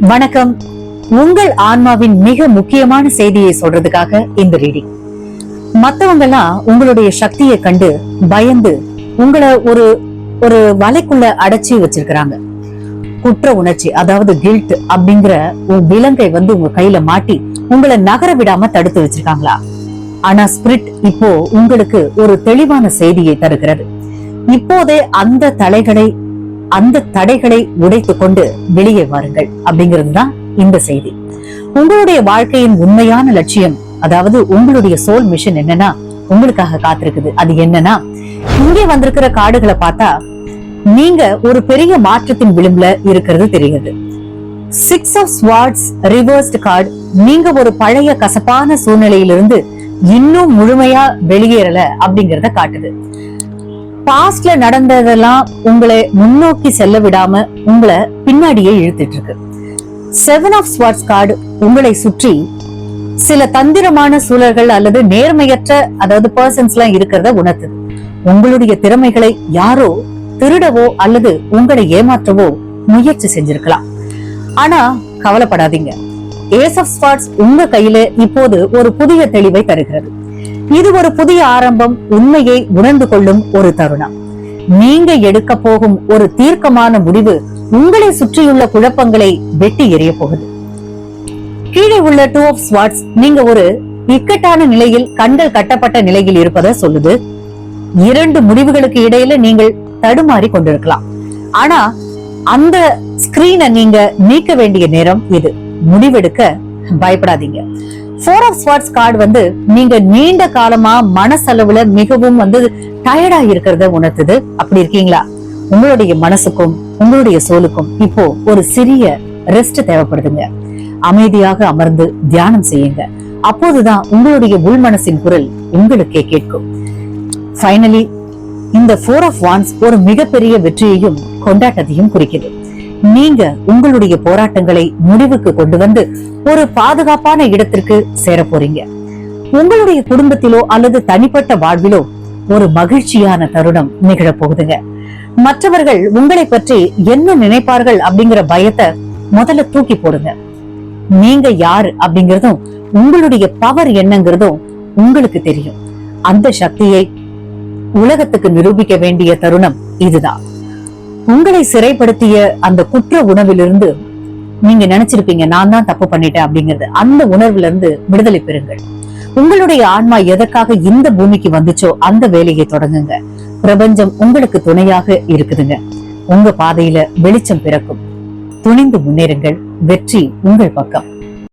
வணக்கம். உங்கள் ஆன்மாவின் மிக முக்கியமான செய்தியை சொல்றதுக்காக இந்த ரீடிங். மத்தவங்க எல்லாம் உங்களுடைய சக்தியை கண்டு பயந்து உங்களை ஒரு ஒரு வலைக்குள்ள அடைச்சி வச்சிருக்கிறாங்க. குற்ற உணர்ச்சி, அதாவது கில்ட் அப்படிங்கிற ஒரு விலங்கை உங்க கையில மாட்டி உங்களை நகர விடாம தடுத்து வச்சிருக்காங்களா? ஆனா ஸ்பிரிட் இப்போ உங்களுக்கு ஒரு தெளிவான செய்தியை தருகிறது. இப்போதே அந்த தடைகளை உடைத்து கொண்டு வெளியே வாருங்கள் அப்படிங்கிறது தான் இந்த செய்தி. உங்களுடைய வாழ்க்கையின் உண்மையான லட்சியம், அதாவது உங்களுடைய சோல் மிஷன் என்னன்னா உங்களுக்காக காத்திருக்குது. அது என்னன்னா, இங்கே வந்திருக்கிற கார்டுகளை பார்த்தா நீங்க ஒரு பெரிய மாற்றத்தின் விளிம்புல இருக்கிறது தெரியுது. 6 of Swords ரிவர்ஸ்ட் கார்டு. நீங்க ஒரு பழைய கசப்பான சூழ்நிலையிலிருந்து இன்னும் முழுமையா வெளியேறல அப்படிங்கறத காட்டுது. பாஸ்ட்ல நடந்ததெல்லாம் உங்களை முன்னோக்கி செல்ல விடாம உங்களை பின்னாடியே இழுத்துட்டு இருக்கு. 7 of Swords கார்டு உங்களை சுற்றி சில தந்திரமான சூழல்கள் அல்லது நேர்மையற்ற, அதாவது பர்சன்ஸ் எல்லாம் இருக்கிறத உணர்த்துது. உங்களுடைய திறமைகளை யாரோ திருடவோ அல்லது உங்களை ஏமாற்றவோ முயற்சி செஞ்சிருக்கலாம். ஆனா கவலைப்படாதீங்க. Ace of Swords உங்க கையில இப்போது ஒரு புதிய தெளிவை தருகிறது. இது ஒரு புதிய ஆரம்பம், உண்மையை உணர்ந்து கொள்ளும் ஒரு தருணம். நீங்க எடுக்க போகும் ஒரு தீர்க்கமான முடிவு உங்களை சுற்றியுள்ள குழப்பங்களை வெட்டி எறிய போகுது. கீழே உள்ள 2 of Swords நீங்க ஒரு இக்கட்டான நிலையில், கண்கள் கட்டப்பட்ட நிலையில் இருப்பதை சொல்லுது. 2 முடிவுகளுக்கு இடையில நீங்கள் தடுமாறி கொண்டிருக்கலாம். ஆனா அந்த ஸ்கிரீனை நீங்க நீக்க வேண்டிய நேரம் இது. முடிவெடுக்க பயப்படாதீங்க. 4 of Swords கார்டு நீங்க நீண்ட காலமா மனசளவுல மிகவும் டயர்டா இருக்கிறத உணர்த்துது. அப்படி இருக்கீங்களா? உங்களுடைய மனசுக்கும் உங்களுடைய சோலுக்கும் இப்போ ஒரு சிறிய ரெஸ்ட் தேவைப்படுதுங்க. அமைதியாக அமர்ந்து தியானம் செய்யுங்க. அப்போதுதான் உங்களுடைய உள் மனசின் குரல் உங்களுக்கே கேட்கும். ஃபைனலி இந்த 4 of Wands ஒரு மிகப்பெரிய வெற்றியையும் கொண்டாட்டத்தையும் குறிக்குது. நீங்க உங்களுடைய போராட்டங்களை முடிவுக்கு கொண்டு வந்து ஒரு பாதுகாப்பான இடத்திற்கு சேர போறீங்க. உங்களுடைய குடும்பத்திலோ அல்லது தனிப்பட்ட வாழ்விலோ ஒரு மகிழ்ச்சியான தருணம் நிகழ போகுதுங்க. மற்றவர்கள் உங்களை பற்றி என்ன நினைப்பார்கள் அப்படிங்கிற பயத்தை முதல்ல தூக்கி போடுங்க. நீங்க யாரு அப்படிங்கறதும் உங்களுடைய பவர் என்னங்கிறதும் உங்களுக்கு தெரியும். அந்த சக்தியை உலகத்துக்கு நிரூபிக்க வேண்டிய தருணம் இதுதான். உங்களை சிறைப்படுத்திய அந்த குற்ற உணர்விலிருந்து நீங்க நினைச்சிருப்பீங்க, நான் தான் தப்பு பண்ணிட்டேன் அப்படிங்கிறது. அந்த உணர்வுல இருந்து விடுதலை பெறுங்கள். உங்களுடைய ஆன்மா எதற்காக இந்த பூமிக்கு வந்துச்சோ அந்த வேலையை தொடங்குங்க. பிரபஞ்சம் உங்களுக்கு துணையாக இருக்குதுங்க. உங்க பாதையில வெளிச்சம் பிறக்கும். துணிந்து முன்னேறுங்கள். வெற்றி உங்கள் பக்கம்.